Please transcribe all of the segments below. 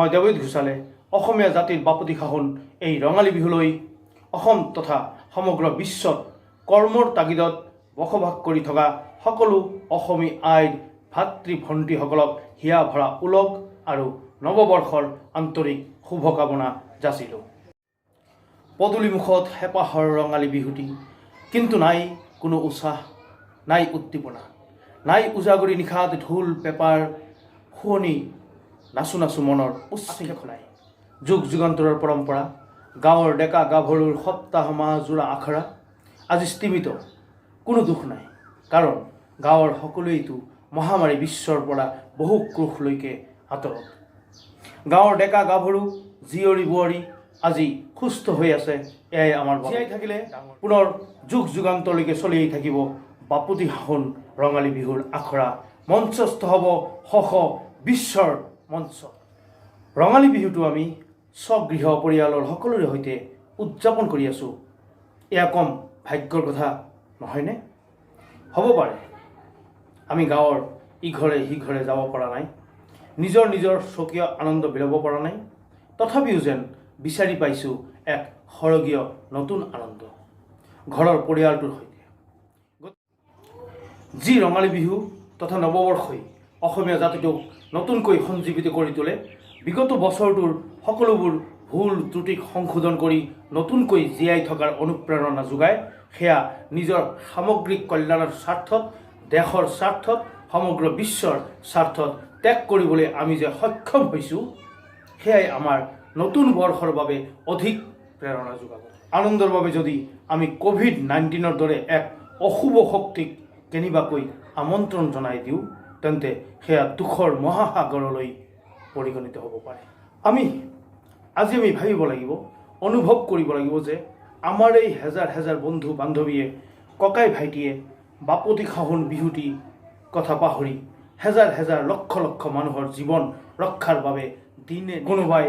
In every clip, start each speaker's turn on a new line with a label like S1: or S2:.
S1: মই দেৱজিৎ ঘোষালে অসমীয়া জাতিৰ বাপতি সাহোন এই ৰঙালী বিহুলৈ অসম তথা সমগ্ৰ বিশ্বত কৰ্মৰ তাগিদত বসবাস কৰি থকা সকলো অসমী আইৰ ভাতৃ ভণ্টিসকলক হিয়া ভৰা ওলগ আৰু নৱবৰ্ষৰ আন্তৰিক শুভকামনা যাচিলোঁ। পদূলিমুখত হেঁপাহৰ ৰঙালী বিহুটি, কিন্তু নাই কোনো উৎসাহ, নাই উদ্দীপনা, নাই উজাগৰি নিশাত ঢোল পেপাৰ শুৱনি নাচো নাচো মনৰ উচ্ছ্বাস নাই। যুগ যুগান্তৰৰ পৰম্পৰা, গাঁৱৰ ডেকা গাভৰুৰ সপ্তাহ মাহ জোৰা আখৰা আজি স্তিমিত, কোনো দুখ নাই, কাৰণ গাঁৱৰ সকলোৱেইতো মহামাৰী বিশ্বৰ পৰা বহু ক্ৰোশলৈকে আঁতৰত। গাঁৱৰ ডেকা গাভৰু জীয়ৰী বোৱাৰী আজি সুস্থ হৈ আছে, এয়াই আমাৰ জীয়াই থাকিলে পুনৰ যুগ যুগান্তলৈকে চলিয়েই থাকিব বাপতি সাহোন ৰঙালী বিহুৰ আখৰা, মঞ্চস্থ হ'ব শ বিশ্বৰ মঞ্চ। ৰঙালী বিহুটো আমি স্বগৃহ পৰিয়ালৰ সকলোৰে সৈতে উদযাপন কৰি আছোঁ, এয়া কম ভাগ্যৰ কথা নহয়নে? হ'ব পাৰে আমি গাঁৱৰ ইঘৰে সিঘৰে যাব পৰা নাই, নিজৰ নিজৰ স্বকীয় আনন্দ বিলাব পৰা নাই, তথাপিও যেন বিচাৰি পাইছোঁ এক সৰগীয় নতুন আনন্দ ঘৰৰ পৰিয়ালটোৰ সৈতে। যি ৰঙালী বিহু তথা নৱবৰ্ষই অসমীয়া জাতিটোক নতুনকৈ সঞ্জীৱিত কৰি তোলে, বিগত বছৰটোৰ সকলোবোৰ ভুল ত্ৰুটিক সংশোধন কৰি নতুনকৈ জীয়াই থকাৰ অনুপ্ৰেৰণা যোগায়, সেয়া নিজৰ সামগ্ৰিক কল্যাণৰ স্বাৰ্থত, দেশৰ স্বাৰ্থত, সমগ্ৰ বিশ্বৰ স্বাৰ্থত ত্যাগ কৰিবলৈ আমি যে সক্ষম হৈছোঁ, সেয়াই আমাৰ নতুন বৰ্ষৰ বাবে অধিক প্ৰেৰণা যোগাব। আনন্দৰ বাবে যদি আমি COVID-19ৰ দৰে এক অশুভ শক্তিক কেনিবাকৈ আমন্ত্ৰণ জনাই দিওঁ, তেন্তে সেয়া দুখৰ মহাসাগৰলৈ পৰিগণিত হ'ব পাৰে। আজি আমি ভাবিব লাগিব, অনুভৱ কৰিব লাগিব যে আমাৰ এই হেজাৰ হেজাৰ বন্ধু বান্ধৱীয়ে, ককাই ভাইটিয়ে বাপতি সাহোন বিহুটি কথা পাহৰি হেজাৰ হেজাৰ লক্ষ লক্ষ মানুহৰ জীৱন ৰক্ষাৰ বাবে দিনে কোনোবাই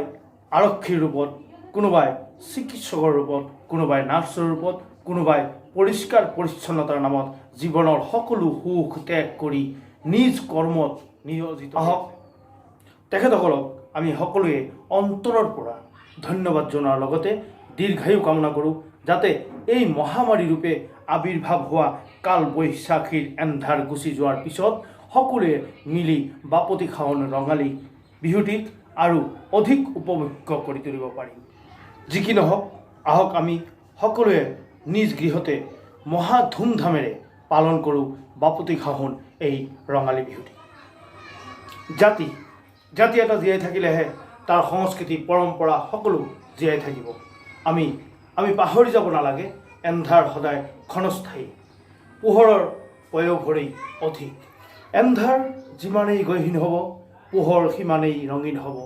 S1: আৰক্ষীৰ ৰূপত, কোনোবাই চিকিৎসকৰ ৰূপত, কোনোবাই নাৰ্ছৰ ৰূপত, কোনোবাই পৰিষ্কাৰ পৰিচ্ছন্নতাৰ নামত জীৱনৰ সকলো সুখ ত্যাগ কৰি নিজ কৰ্মত নিয়োজিত। আহক তেখেতসকলক আমি সকলোৱে অন্তৰৰ পৰা ধন্যবাদ জনোৱাৰ লগতে দীৰ্ঘায়ু কামনা কৰোঁ, যাতে এই মহামাৰী ৰূপে আবিৰ্ভাৱ হোৱা কাল বৈশাখীৰ এন্ধাৰ গুচি যোৱাৰ পিছত সকলোৱে মিলি বাপতি সাহোন ৰঙালী বিহুটিক আৰু অধিক উপভোগ্য কৰি তুলিব পাৰিম। যি কি নহওক, আহক আমি সকলোৱে নিজ গৃহতে মহা ধুমধামেৰে পালন কৰোঁ বাপতি সাহোন এই ৰঙালী বিহুটি। জাতি এটা জীয়াই থাকিলেহে তাৰ সংস্কৃতি পৰম্পৰা সকলো জীয়াই থাকিব। আমি পাহৰি যাব নালাগে, এন্ধাৰ সদায় ক্ষণস্থায়ী, পোহৰৰ পয়োভৰেই অধিক। এন্ধাৰ যিমানেই গহীন হ'ব, পোহৰ সিমানেই ৰঙীন হ'ব।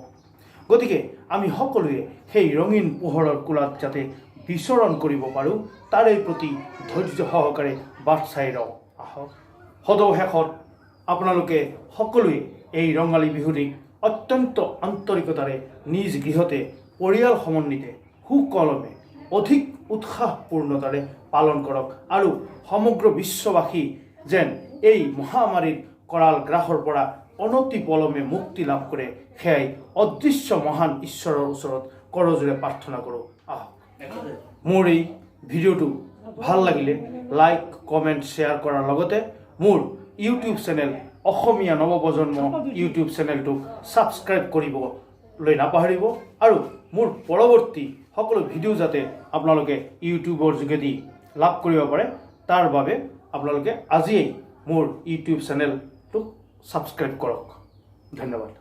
S1: গতিকে আমি সকলোৱে সেই ৰঙীন পোহৰৰ কোলাত যাতে বিচৰণ কৰিব পাৰোঁ, তাৰে প্ৰতি ধৈৰ্য সহকাৰে বাট চাই ৰওঁ। আহক সদৌ শেষত আপোনালোকে সকলোৱে এই ৰঙালী বিহুটিক অত্যন্ত আন্তৰিকতাৰে নিজ গৃহতে পৰিয়াল সমন্বিতে সুকলমে অধিক উৎসাহপূৰ্ণতাৰে পালন কৰক, আৰু সমগ্ৰ বিশ্ববাসী যেন এই মহামাৰীৰ কৰাল গ্ৰাসৰ পৰা অনতি পলমে মুক্তি লাভ কৰে, সেয়াই অদৃশ্য মহান ঈশ্বৰৰ ওচৰত কৰজোৰে প্ৰাৰ্থনা কৰোঁ। মোৰ এই ভিডিঅ'টো ভাল লাগিলে লাইক, কমেণ্ট, শ্বেয়াৰ কৰাৰ লগতে মোৰ ইউটিউব চেনেল অসমীয়া নৱপ্ৰজন্ম ইউটিউব চেনেলটোক ছাবস্ক্ৰাইব কৰিবলৈ নাপাহৰিব, আৰু মোৰ পৰৱৰ্তী সকলো ভিডিঅ' যাতে আপোনালোকে ইউটিউবৰ যোগেদি লাভ কৰিব পাৰে, তাৰ বাবে আপোনালোকে আজিয়েই মোৰ ইউটিউব চেনেলটোক ছাবস্ক্ৰাইব কৰক। ধন্যবাদ।